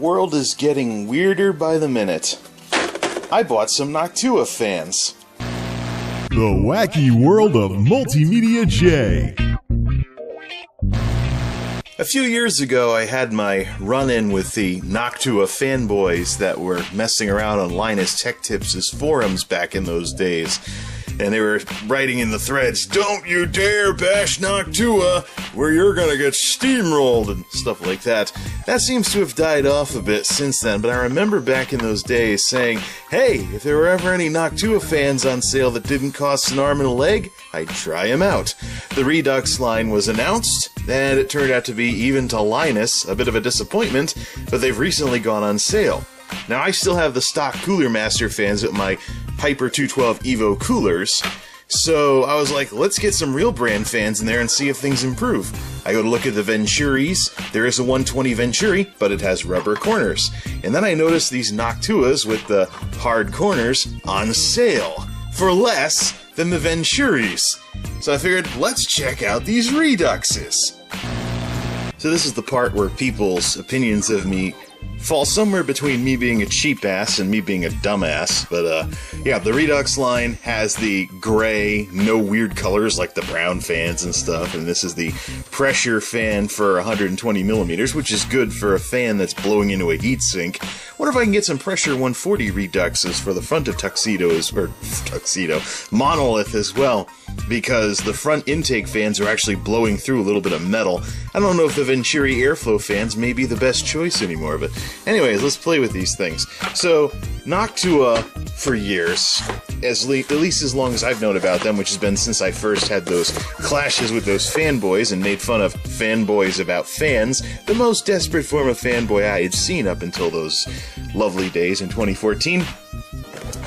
world is getting weirder by the minute. I bought some Noctua fans. The wacky world of MultimediaJay. A few years ago, I had my run-in with the Noctua fanboys that were messing around on Linus Tech Tips' forums back in those days. And they were writing in the threads, "Don't you dare bash Noctua, where you're gonna get steamrolled," and stuff like that. That seems to have died off a bit since then, but I remember back in those days saying, hey, if there were ever any Noctua fans on sale that didn't cost an arm and a leg, I'd try them out. The Redux line was announced, and it turned out to be, even to Linus, a bit of a disappointment, but they've recently gone on sale. Now, I still have the stock Cooler Master fans with my Hyper 212 Evo coolers, so I was like, let's get some real brand fans in there and see if things improve. I go to look at the Venturis. There is a 120 Venturi, but it has rubber corners. And then I noticed these Noctuas with the hard corners on sale for less than the Venturis. So I figured, let's check out these Reduxes. So this is the part where people's opinions of me fall somewhere between me being a cheap ass and me being a dumbass. But yeah, the Redux line has the gray, no weird colors like the brown fans and stuff, and this is the pressure fan for 120 millimeters, which is good for a fan that's blowing into a heatsink. Wonder if I can get some pressure 140 Reduxes for the front of Monolith as well, because the front intake fans are actually blowing through a little bit of metal. I don't know if the Venturi airflow fans may be the best choice anymore, but anyways, let's play with these things. So, Noctua, for years, at least as long as I've known about them, which has been since I first had those clashes with those fanboys and made fun of fanboys about fans, the most desperate form of fanboy I had seen up until those lovely days in 2014.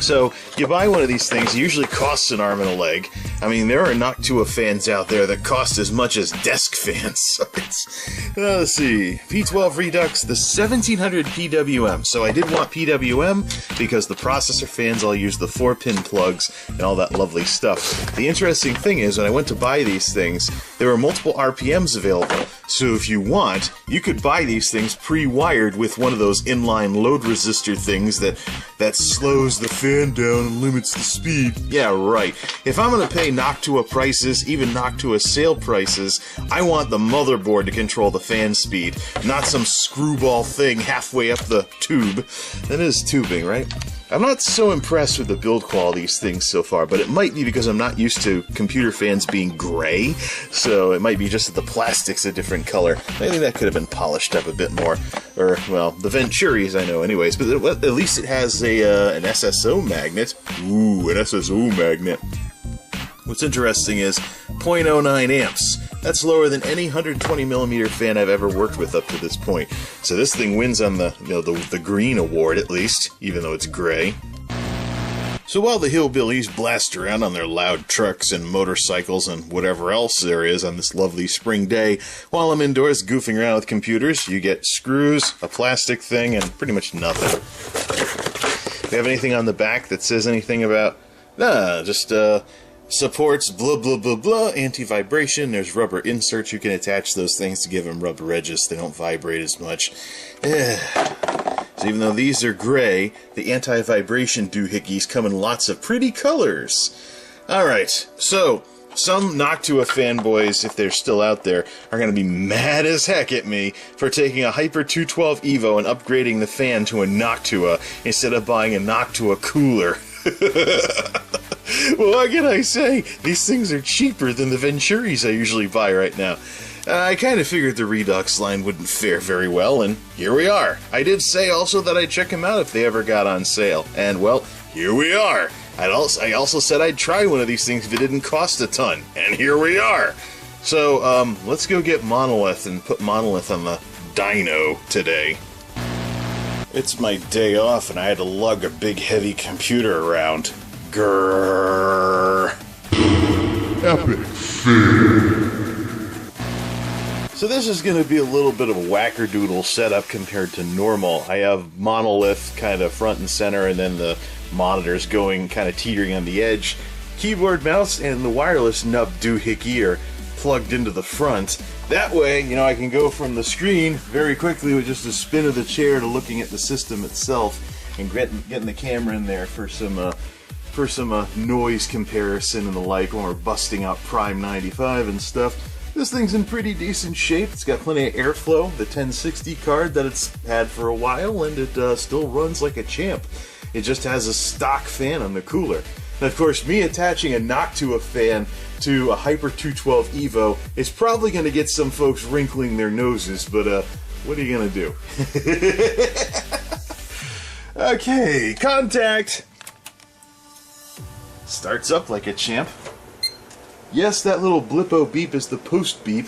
So, you buy one of these things, it usually costs an arm and a leg. I mean, there are Noctua fans out there that cost as much as desk fans. So let's see, P12 Redux, the 1700 PWM. So I did want PWM because the processor fans all use the 4-pin plugs and all that lovely stuff. The interesting thing is, when I went to buy these things, there were multiple RPMs available. So if you want, you could buy these things pre-wired with one of those inline load resistor things that slows the fan down and limits the speed. Yeah, right. If I'm gonna pay Noctua prices, even Noctua sale prices, I want the motherboard to control the fan speed, not some screwball thing halfway up the tube. That is tubing, right? I'm not so impressed with the build quality of these things so far, but it might be because I'm not used to computer fans being gray, so it might be just that the plastic's a different color. I think that could have been polished up a bit more. Or, well, the Venturis I know anyways, but at least it has an SSO magnet. Ooh, an SSO magnet. What's interesting is 0.09 amps. That's lower than any 120mm fan I've ever worked with up to this point. So this thing wins on the green award at least, even though it's gray. So while the hillbillies blast around on their loud trucks and motorcycles and whatever else there is on this lovely spring day, while I'm indoors goofing around with computers, you get screws, a plastic thing, and pretty much nothing. Do you have anything on the back that says anything about... Nah, just, supports blah blah blah blah, anti-vibration. There's rubber inserts you can attach those things to give them rubber edges. They don't vibrate as much. So even though these are gray, the anti-vibration doohickeys come in lots of pretty colors. Alright, so some Noctua fanboys, if they're still out there, are going to be mad as heck at me for taking a Hyper 212 Evo and upgrading the fan to a Noctua instead of buying a Noctua cooler. Well, what can I say? These things are cheaper than the Venturis I usually buy right now. I kind of figured the Redux line wouldn't fare very well, and here we are. I did say also that I'd check them out if they ever got on sale, and well, here we are. I also said I'd try one of these things if it didn't cost a ton, and here we are. So, let's go get Monolith and put Monolith on the dyno today. It's my day off, and I had to lug a big heavy computer around. Grrrr. Epic fail. So this is going to be a little bit of a wackerdoodle setup compared to normal. I have Monolith kind of front and center, and then the monitors going kind of teetering on the edge. Keyboard, mouse, and the wireless nub doohickey are plugged into the front. That way, you know, I can go from the screen very quickly with just a spin of the chair to looking at the system itself and getting the camera in there for some noise comparison and the like when we're busting out Prime 95 and stuff. This thing's in pretty decent shape. It's got plenty of airflow, the 1060 card that it's had for a while, and it still runs like a champ. It just has a stock fan on the cooler. And of course, me attaching a Noctua fan to a Hyper 212 Evo is probably going to get some folks wrinkling their noses, but what are you going to do? Okay, contact! Starts up like a champ. Yes, that little blippo beep is the post beep.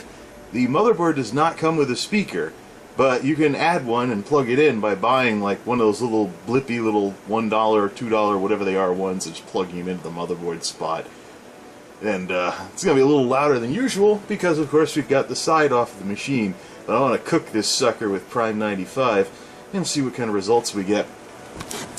The motherboard does not come with a speaker, but you can add one and plug it in by buying like one of those little blippy little $1 or $2 whatever they are ones, and just plugging them into the motherboard spot. And it's going to be a little louder than usual because of course we've got the side off of the machine. But I want to cook this sucker with Prime 95 and see what kind of results we get.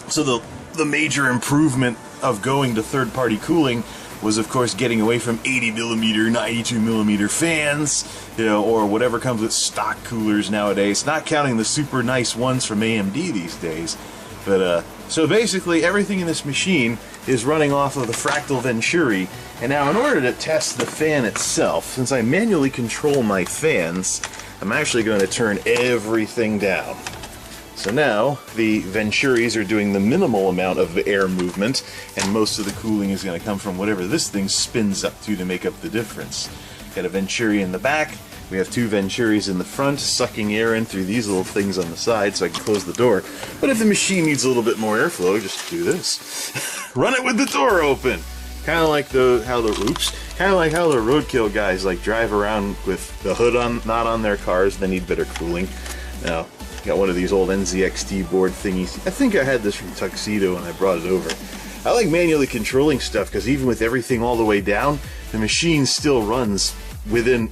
So the major improvement of going to third-party cooling was, of course, getting away from 80mm, 92mm fans, you know, or whatever comes with stock coolers nowadays. Not counting the super nice ones from AMD these days. But so basically, everything in this machine is running off of the Fractal Venturi. And now, in order to test the fan itself, since I manually control my fans, I'm actually going to turn everything down. So now, the Venturis are doing the minimal amount of the air movement, and most of the cooling is going to come from whatever this thing spins up to make up the difference. Got a Venturi in the back, we have two Venturis in the front, sucking air in through these little things on the side so I can close the door. But if the machine needs a little bit more airflow, just do this. Run it with the door open! Kind of like how the roadkill guys like drive around with the hood not on their cars. They need better cooling. Now, got one of these old NZXT board thingies. I think I had this from Tuxedo when I brought it over. I like manually controlling stuff because even with everything all the way down, the machine still runs within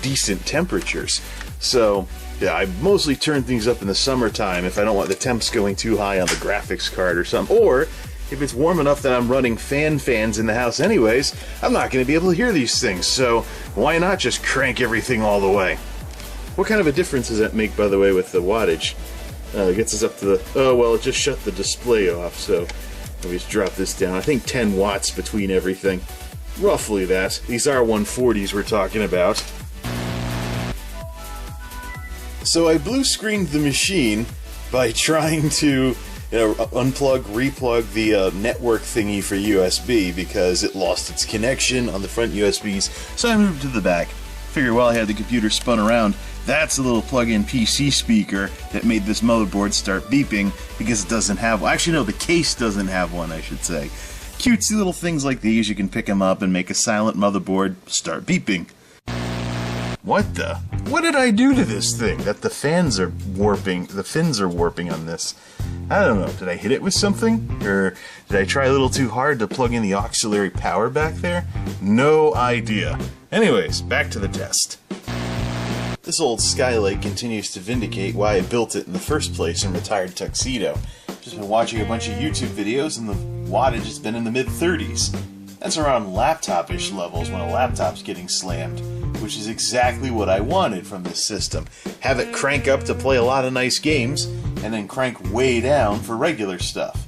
decent temperatures. So yeah, I mostly turn things up in the summertime if I don't want the temps going too high on the graphics card or something. Or if it's warm enough that I'm running fans in the house anyways, I'm not going to be able to hear these things. So why not just crank everything all the way? What kind of a difference does that make, by the way, with the wattage? It gets us up to the... Oh, well, it just shut the display off, so let me just drop this down. I think 10 watts between everything. Roughly that. These are 140s we're talking about. So I blue-screened the machine by trying to unplug, replug the network thingy for USB because it lost its connection on the front USBs, so I moved to the back. Figured while I had the computer spun around, that's a little plug-in PC speaker that made this motherboard start beeping because it doesn't have one. Actually, no, the case doesn't have one, I should say. Cutesy little things like these, you can pick them up and make a silent motherboard start beeping. What the? What did I do to this thing that the fans are warping, the fins are warping on this? I don't know, did I hit it with something? Or did I try a little too hard to plug in the auxiliary power back there? No idea. Anyways, back to the test. This old Skylake continues to vindicate why I built it in the first place in retired Tuxedo. Just been watching a bunch of YouTube videos and the wattage has been in the mid-30s. That's around laptop-ish levels when a laptop's getting slammed, which is exactly what I wanted from this system. Have it crank up to play a lot of nice games, and then crank way down for regular stuff.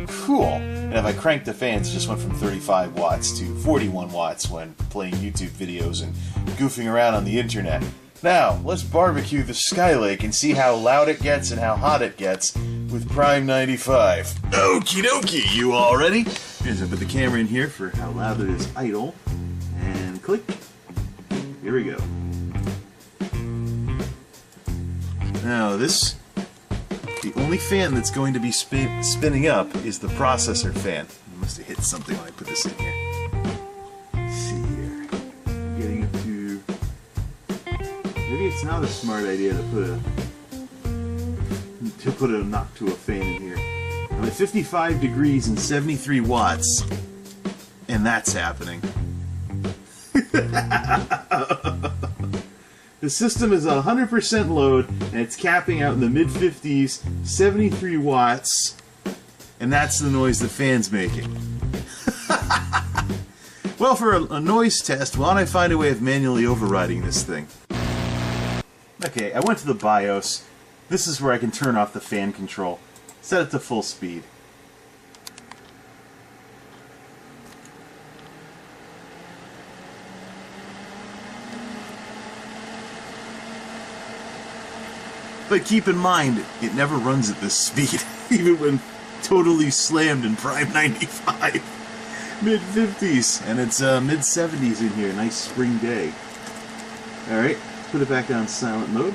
Cool. And if I cranked the fans, it just went from 35 watts to 41 watts when playing YouTube videos and goofing around on the internet. Now, let's barbecue the Skylake and see how loud it gets and how hot it gets with Prime 95. Okie dokie, you all ready? Here's I put the camera in here for how loud it is idle. And click. Here we go. Now this, the only fan that's going to be spinning up is the processor fan. I must have hit something when I put this in here. Let's see here. Getting up to... Maybe it's not a smart idea to put a Noctua fan in here. I'm at 55 degrees and 73 watts, and that's happening. The system is 100% load, and it's capping out in the mid-50s, 73 watts, and that's the noise the fan's making. Well, for a noise test, why don't I find a way of manually overriding this thing? Okay, I went to the BIOS. This is where I can turn off the fan control. Set it to full speed. But keep in mind, it never runs at this speed, even when totally slammed in Prime 95. Mid-50s, and it's mid-70s in here. Nice spring day. Alright, put it back on silent mode.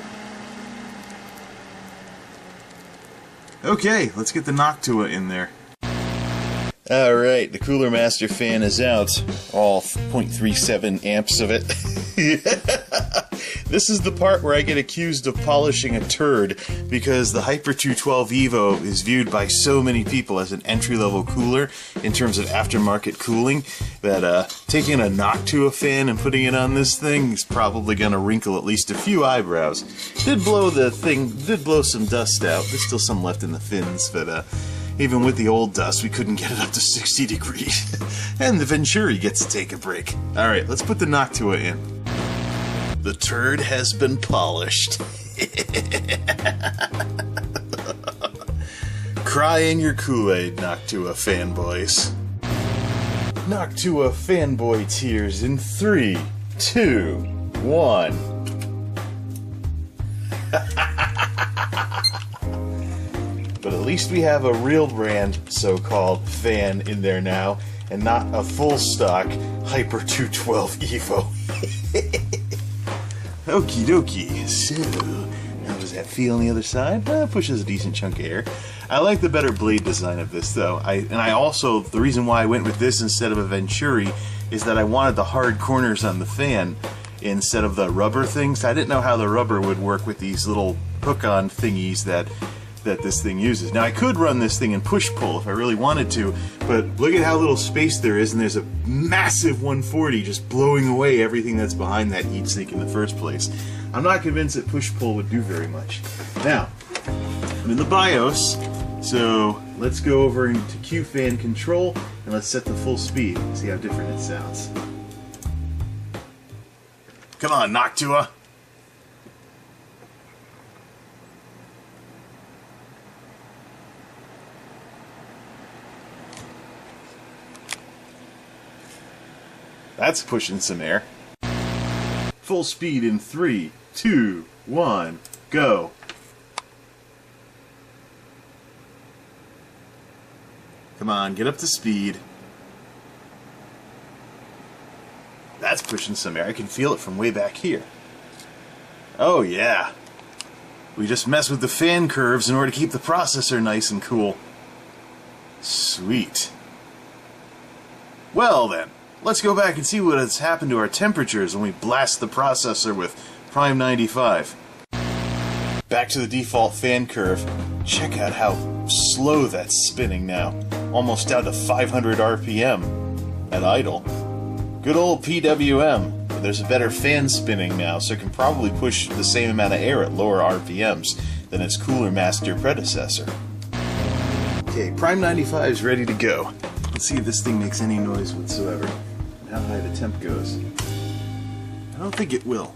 Okay, let's get the Noctua in there. Alright, the Cooler Master fan is out. All 0.37 amps of it. This is the part where I get accused of polishing a turd, because the Hyper 212 Evo is viewed by so many people as an entry-level cooler in terms of aftermarket cooling, that taking a Noctua fan and putting it on this thing is probably going to wrinkle at least a few eyebrows. Did blow some dust out. There's still some left in the fins, but even with the old dust, we couldn't get it up to 60 degrees. And the Venturi gets to take a break. Alright, let's put the Noctua in. The turd has been polished. Cry in your Kool-Aid, Noctua fanboys. Noctua fanboy tears in 3, 2, 1. But at least we have a real brand, so-called, fan in there now, and not a full stock Hyper 212 Evo. Okie dokie. So, how does that feel on the other side? Pushes a decent chunk of air. I like the better blade design of this, though. I also, the reason why I went with this instead of a Venturi is that I wanted the hard corners on the fan instead of the rubber things. I didn't know how the rubber would work with these little hook-on thingies that this thing uses. Now, I could run this thing in push-pull if I really wanted to, but look at how little space there is, and there's a massive 140 just blowing away everything that's behind that heat sink in the first place. I'm not convinced that push-pull would do very much. Now, I'm in the BIOS, so let's go over into Q-fan control, and let's set the full speed and see how different it sounds. Come on, Noctua! That's pushing some air. Full speed in 3, 2, 1, go. Come on, get up to speed. That's pushing some air. I can feel it from way back here. Oh yeah. We just mess with the fan curves in order to keep the processor nice and cool. Sweet. Well then. Let's go back and see what has happened to our temperatures when we blast the processor with Prime 95. Back to the default fan curve. Check out how slow that's spinning now. Almost down to 500 RPM at idle. Good old PWM. But there's a better fan spinning now, so it can probably push the same amount of air at lower RPMs than its Cooler Master predecessor. Okay, Prime 95 is ready to go. Let's see if this thing makes any noise whatsoever. How high the temp goes. I don't think it will.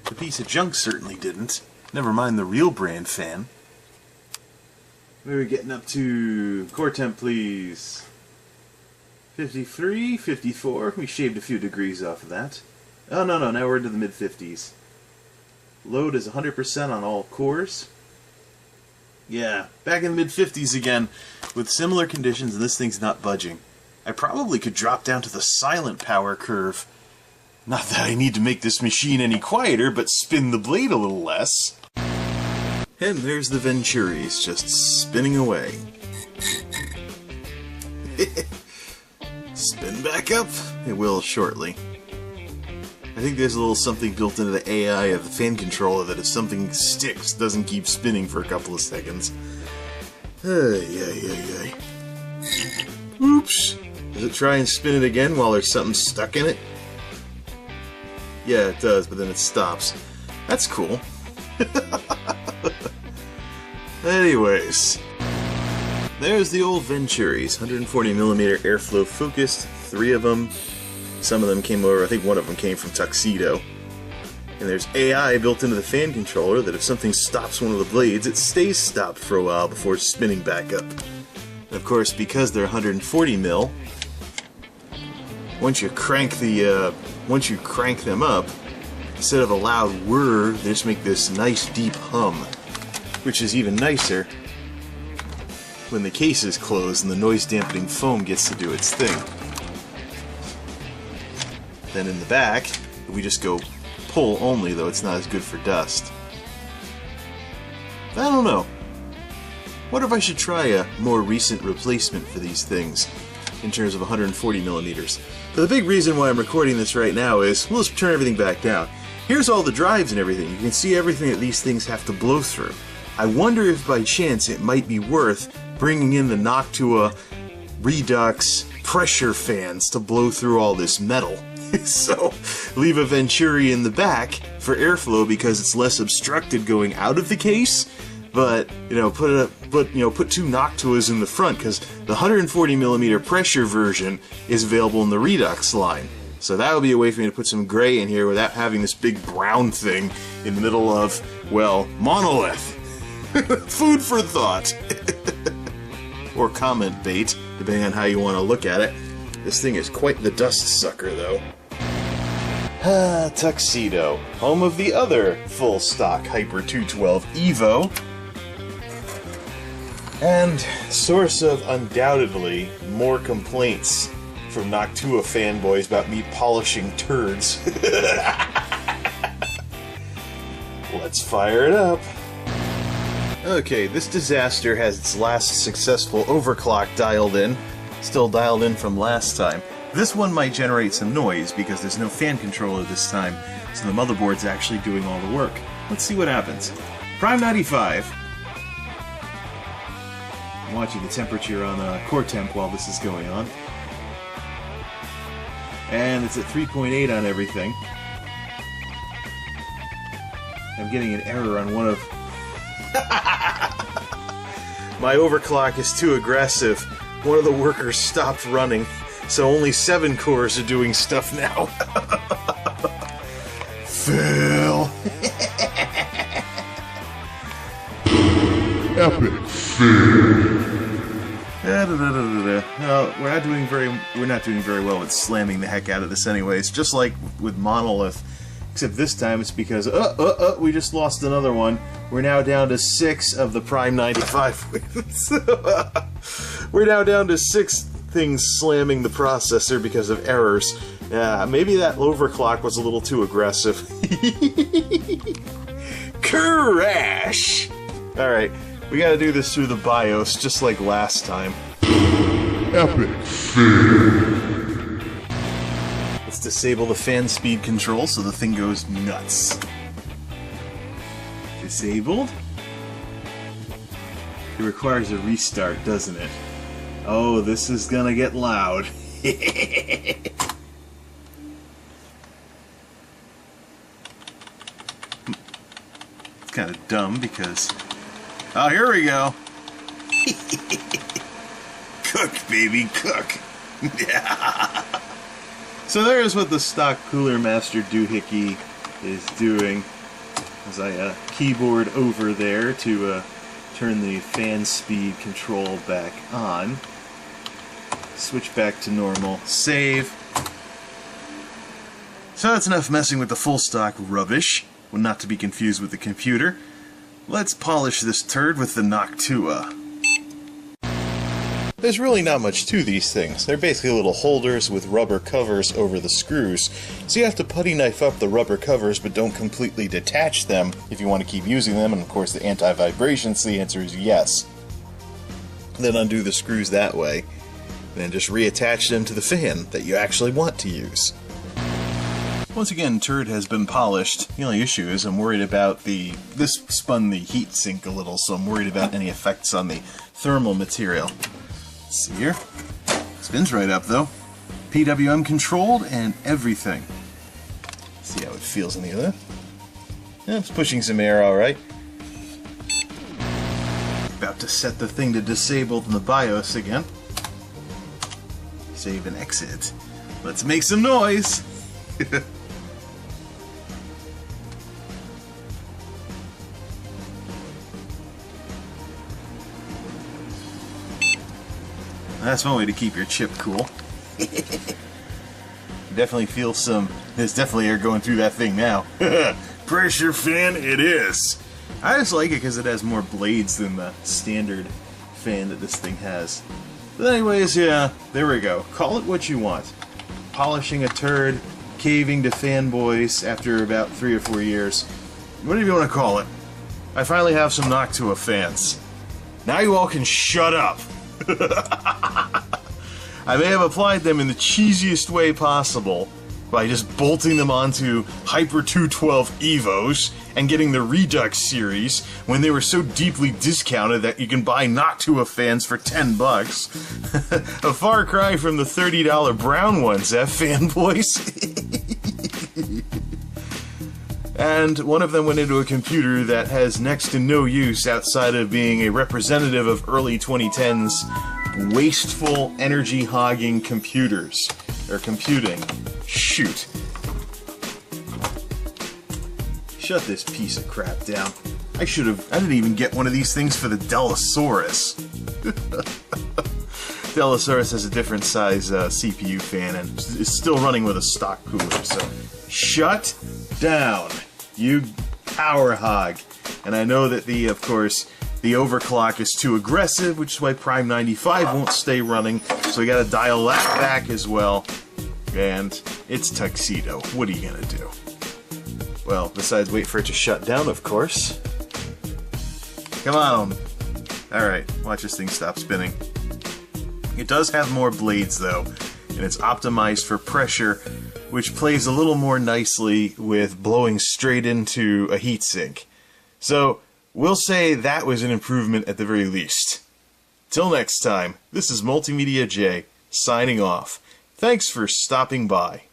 The piece of junk certainly didn't. Never mind the real brand fan. Where are we getting up to? Core temp, please. 53, 54. We shaved a few degrees off of that. Oh, no, now we're into the mid-50s. Load is 100% on all cores. Yeah, back in the mid-50s again, with similar conditions, and this thing's not budging. I probably could drop down to the silent power curve. Not that I need to make this machine any quieter, but spin the blade a little less. And there's the Venturis just spinning away. Spin back up. It will shortly. I think there's a little something built into the AI of the fan controller that if something sticks, doesn't keep spinning for a couple of seconds. Oops. Does it try and spin it again while there's something stuck in it? Yeah, it does, but then it stops. That's cool. Anyways, there's the old Venturis, 140mm airflow focused, 3 of them. Some of them came over, I think one of them came from Tuxedo. And there's AI built into the fan controller that if something stops one of the blades, it stays stopped for a while before spinning back up. And of course, because they're 140 mil, once you crank them up, instead of a loud whir, they just make this nice deep hum, which is even nicer when the case is closed and the noise dampening foam gets to do its thing. Then in the back, we just go pull only, though it's not as good for dust. I don't know. What if I should try a more recent replacement for these things in terms of 140 millimeters? But the big reason why I'm recording this right now is, we'll just turn everything back down. Here's all the drives and everything. You can see everything that these things have to blow through. I wonder if by chance it might be worth bringing in the Noctua Redux pressure fans to blow through all this metal. So, leave a Venturi in the back for airflow because it's less obstructed going out of the case. But put two Noctuas in the front because the 140 millimeter pressure version is available in the Redux line. So that would be a way for me to put some gray in here without having this big brown thing in the middle of, well, monolith. Food for thought. Or comment bait, depending on how you want to look at it. This thing is quite the dust sucker, though. Tuxedo, home of the other full stock Hyper 212 Evo, and source of undoubtedly more complaints from Noctua fanboys about me polishing turds. Let's fire it up. Okay, this disaster has its last successful overclock dialed in, still dialed in from last time. This one might generate some noise because there's no fan controller this time, so the motherboard's actually doing all the work. Let's see what happens. Prime 95. I'm watching the temperature on core temp while this is going on. And it's at 3.8 on everything. I'm getting an error on one of... My overclock is too aggressive. One of the workers stopped running. So only 7 cores are doing stuff now. Fail. Epic fail. No, we're not doing very well with slamming the heck out of this anyways. Just like with Monolith, except this time it's because we just lost another one. We're now down to 6 of the Prime 95. We're now down to 6 things slamming the processor because of errors. Yeah, maybe that overclock was a little too aggressive. Crash! Alright, we gotta do this through the BIOS, just like last time. Epic fail. Let's disable the fan speed control so the thing goes nuts. Disabled? It requires a restart, doesn't it? Oh, this is gonna get loud. It's kind of dumb because... Oh, here we go! Cook, baby, cook! So there's what the stock Cooler Master doohickey is doing. As I keyboard over there to turn the fan speed control back on. Switch back to normal. Save. So that's enough messing with the full stock rubbish, well, not to be confused with the computer. Let's polish this turd with the Noctua. There's really not much to these things. They're basically little holders with rubber covers over the screws, so you have to putty knife up the rubber covers but don't completely detach them if you want to keep using them, and of course the anti-vibration, so the answer is yes. Then undo the screws that way, then just reattach them to the fan that you actually want to use. Once again, turd has been polished. The only issue is I'm worried about this spun the heat sink a little, so I'm worried about any effects on the thermal material. Let's see here. Spins right up though. PWM controlled and everything. See how it feels on the other. Yeah, it's pushing some air alright. About to set the thing to disabled in the BIOS again. Save and exit. Let's make some noise! That's one way to keep your chip cool. Definitely feel there's definitely air going through that thing now. Pressure fan it is. I just like it because it has more blades than the standard fan that this thing has. But anyways, yeah, there we go. Call it what you want. Polishing a turd, caving to fanboys after about 3 or 4 years. Whatever you want to call it. I finally have some Noctua fans. Now you all can shut up. I may have applied them in the cheesiest way possible by just bolting them onto Hyper 212 Evos and getting the Redux series when they were so deeply discounted that you can buy Noctua fans for $10. A far cry from the $30 brown ones, fanboys? And one of them went into a computer that has next to no use outside of being a representative of early 2010s wasteful, energy-hogging computers. Or computing. Shoot. Shut this piece of crap down. I didn't even get one of these things for the Delosaurus. Delosaurus has a different size CPU fan and is still running with a stock cooler, so shut down, you power hog. And I know that of course, the overclock is too aggressive, which is why Prime 95 won't stay running, so we gotta dial that back as well. And it's Tuxedo. What are you gonna do? Well, besides wait for it to shut down, of course. Come on. Alright, watch this thing stop spinning. It does have more blades, though, and it's optimized for pressure, which plays a little more nicely with blowing straight into a heatsink. So, we'll say that was an improvement at the very least. Till next time, this is MultimediaJay, signing off. Thanks for stopping by.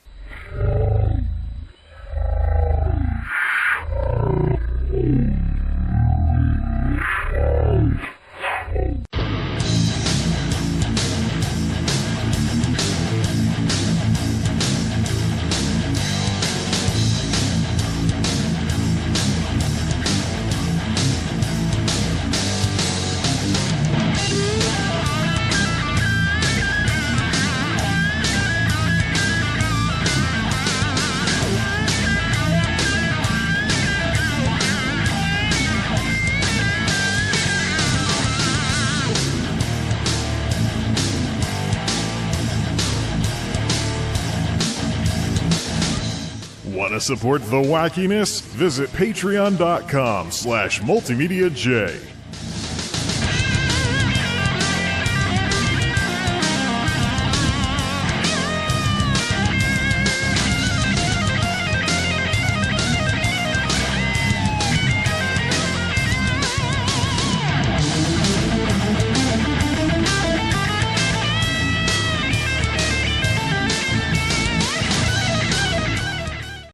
Want to support the wackiness? Visit patreon.com/multimediajay.